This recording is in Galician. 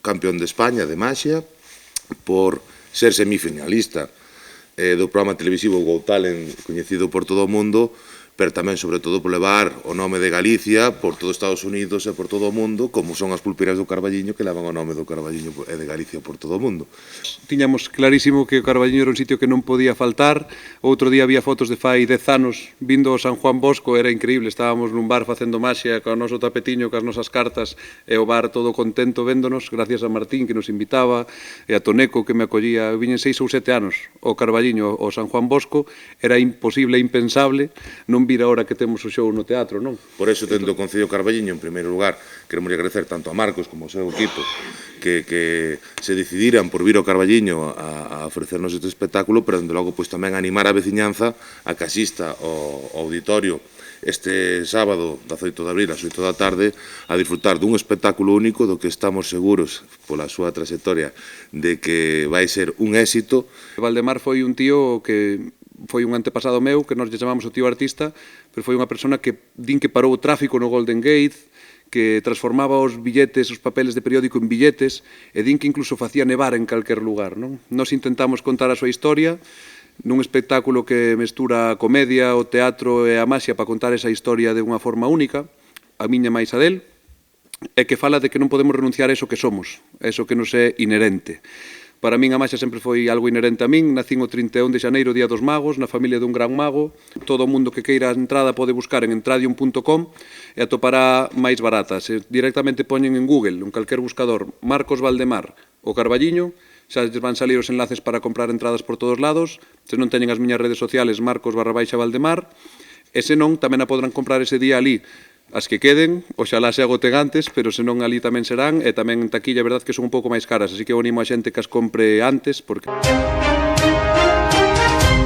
campeón de España de maxia, por ser semifinalista do programa televisivo Got Talent, coñecido por todo o mundo, pero tamén, sobre todo, por levar o nome de Galicia por todo Estados Unidos e por todo o mundo, como son as pulpeiras do Carballiño, que levan o nome do Carballiño e de Galicia por todo o mundo. Tiñamos clarísimo que o Carballiño era un sitio que non podía faltar. Outro día había fotos de fai 10 anos vindo ao San Juan Bosco, era increíble, estábamos nun bar facendo maxia co noso tapetiño, cas nosas cartas, e o bar todo contento véndonos, gracias a Martín que nos invitaba, e a Toneco que me acollía. Viñen 6 ou 7 anos o Carballiño ao San Juan Bosco, era imposible, impensable, non vir a hora que temos o show no teatro, non? Por eso, dentro do Concello Carballiño, en primeiro lugar, queremos agradecer tanto a Marcos como ao seu equipo que se decidiran por vir ao Carballiño a ofrecernos este espectáculo, pero, dende logo, pois, tamén animar a veciñanza a que asista ao auditorio este sábado, 18 de abril, ás 8 da tarde, a disfrutar dun espectáculo único do que estamos seguros, pola súa trayectoria, de que vai ser un éxito. Valdemar foi un tío que foi un antepasado meu, que nos lle chamamos o tío artista, pero foi unha persona que din que parou o tráfico no Golden Gate, que transformaba os billetes, os papeles de periódico en billetes, e din que incluso facía nevar en calquer lugar, non? Nos intentamos contar a súa historia nun espectáculo que mestura a comedia, o teatro e a maxia para contar esa historia de unha forma única, a miña máis a del, e que fala de que non podemos renunciar a eso que somos, a eso que nos é inherente. Para min a maxia sempre foi algo inherente a min. Nacín o 31 de xaneiro, Día dos Magos, na familia dun gran mago. Todo o mundo que queira a entrada pode buscar en entradium.com e atopará máis barata. Se directamente poñen en Google, en calquer buscador, Marcos Valdemar o Carballiño, xa lles van salir os enlaces para comprar entradas por todos lados. Se non teñen as miñas redes sociales, Marcos_Valdemar. E se non, tamén a podrán comprar ese día ali. As que queden, oxalá se agoten antes, pero senón ali tamén serán, e tamén en taquilla, é verdad que son un pouco máis caras, así que eu animo a xente que as compre antes, porque...